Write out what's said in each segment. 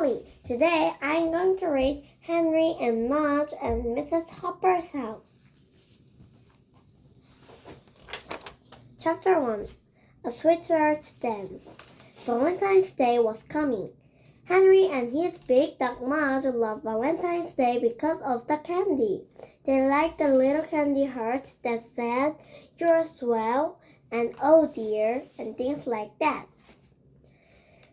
Elly. Today I'm going to read Henry and Mudge and Mrs. Hopper's House. Chapter 1. A Sweetheart's Dance. Valentine's Day was coming. Henry and his big dog Mudge loved Valentine's Day because of the candy. They liked the little candy hearts that said, "You're swell," and "Oh dear," and things like that.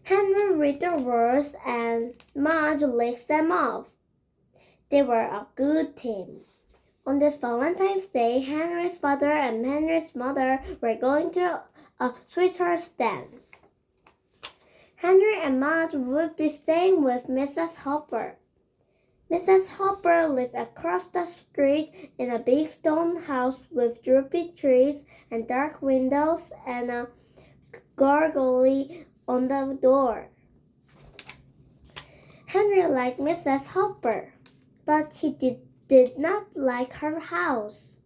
Henry read the words and Mudge licked them off. They were a good team. On this Valentine's Day, Henry's father and Henry's mother were going to a sweetheart's dance. Henry and Mudge would be staying with Mrs. Hopper. Mrs. Hopper lived across the street in a big stone house with droopy trees and dark windows and a gargoyle on the door. Henry liked Mrs. Hopper, but he did not like her house.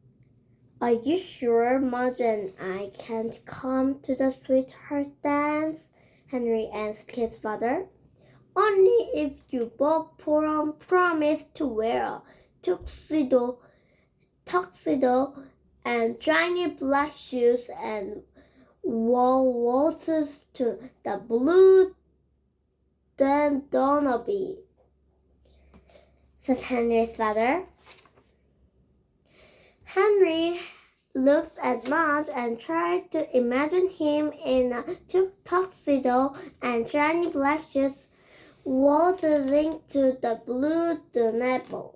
"Are you sure Mudge and I can't come to the sweetheart dance?" Henry asked his father. "Only if you both promise to wear a tuxedo and shiny black shoes and waltzes to the Blue Donaby," said Henry's father. Henry looked at Mudge and tried to imagine him in a tuxedo and shiny black shoes waltzing to the Blue Donaby.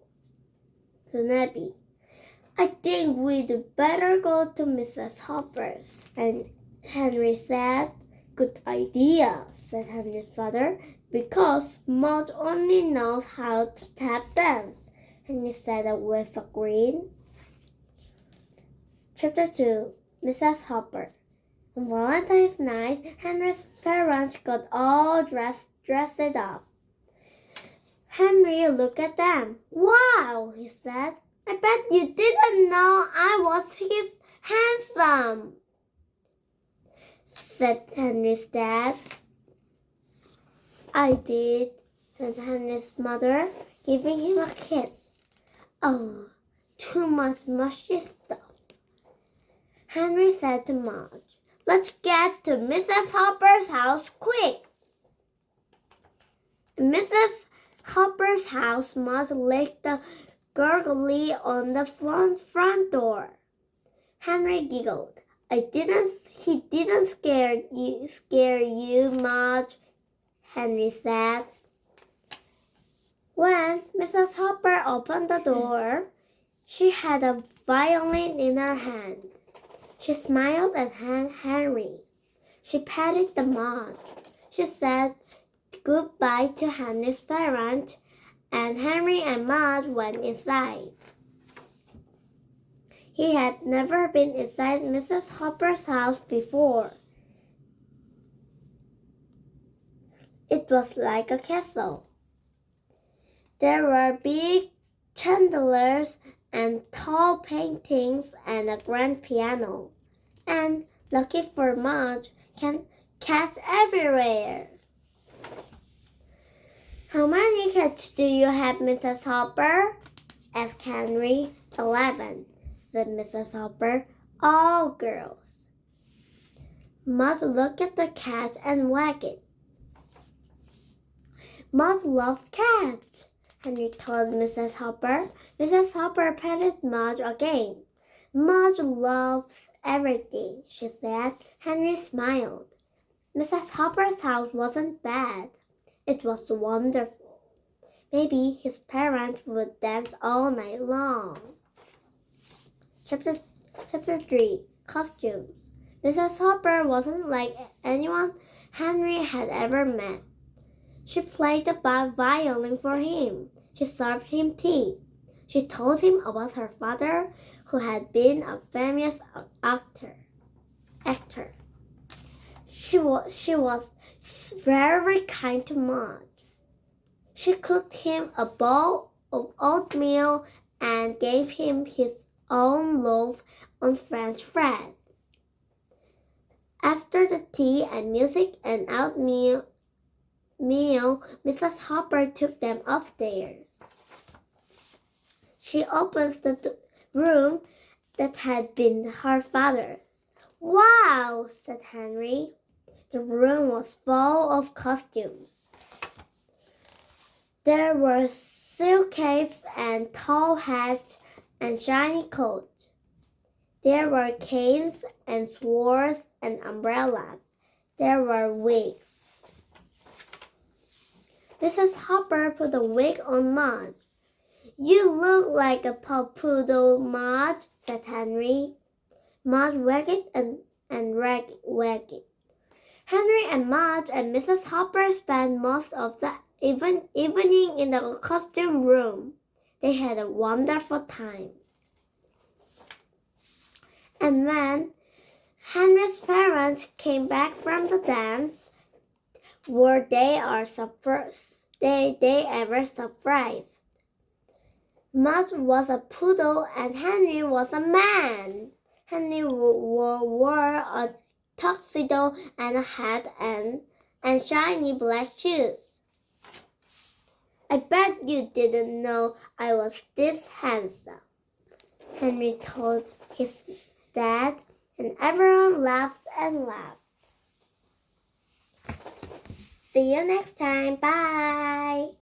"I think we'd better go to Mrs. Hopper's," and Henry said. "Good idea," said Henry's father, "because Mudge only knows how to tap dance," Henry said with a grin. Chapter 2. Mrs. Hopper. On Valentine's night, Henry's parents got all dressed up. Henry looked at them. "Wow," he said. "I bet you didn't know I was his handsome," said Henry's dad. "I did," said Henry's mother, giving him a kiss. "Oh, too much mushy stuff," Henry said to Mudge. "Let's get to Mrs. Hopper's house quick." In Mrs. Hopper's house, Mudge licked the gargoyle on the front door. Henry giggled. He didn't scare you, Mudge," Henry said. When Mrs. Hopper opened the door, she had a violin in her hand. She smiled at Henry. She patted the Mudge. She said goodbye to Henry's parents, and Henry and Mudge went inside. He had never been inside Mrs. Hopper's house before. It was like a castle. There were big chandeliers and tall paintings and a grand piano. And, lucky for Mudge, cats everywhere. "How many cats do you have, Mrs. Hopper?" asked Henry. 11, said Mrs. Hopper. "All girls." Mudge looked at the cat and wagged it. "Mudge loves cats," Henry told Mrs. Hopper. Mrs. Hopper patted Mudge again. "Mudge loves everything," she said. Henry smiled. Mrs. Hopper's house wasn't bad. It was wonderful. Maybe his parents would dance all night long. Chapter 3. Costumes. Mrs. Hopper wasn't like anyone Henry had ever met. She played the violin for him. She served him tea. She told him about her father, who had been a famous actor. She was very kind to Mudge. She cooked him a bowl of oatmeal and gave him his own loaf on French bread. After the tea and music and oatmeal, meal, Mrs. Hopper took them upstairs. She opens the room that had been her father's. "Wow," said Henry. The room was full of costumes. There were silk capes and tall hats and shiny coats. There were canes and swords and umbrellas. There were wigs. Mrs. Hopper put a wig on Mudge. "You look like a poodle, Mudge," said Henry. Mudge wagged it and wagged it. Henry and Mudge and Mrs. Hopper spent most of the evening in the costume room. They had a wonderful time. And when Henry's parents came back from the dance, were they ever surprised? Mudge was a poodle and Henry was a man. Henry wore a tuxedo and a hat and shiny black shoes. "I bet you didn't know I was this handsome," Henry told his dad, and everyone laughed and laughed. See you next time. Bye.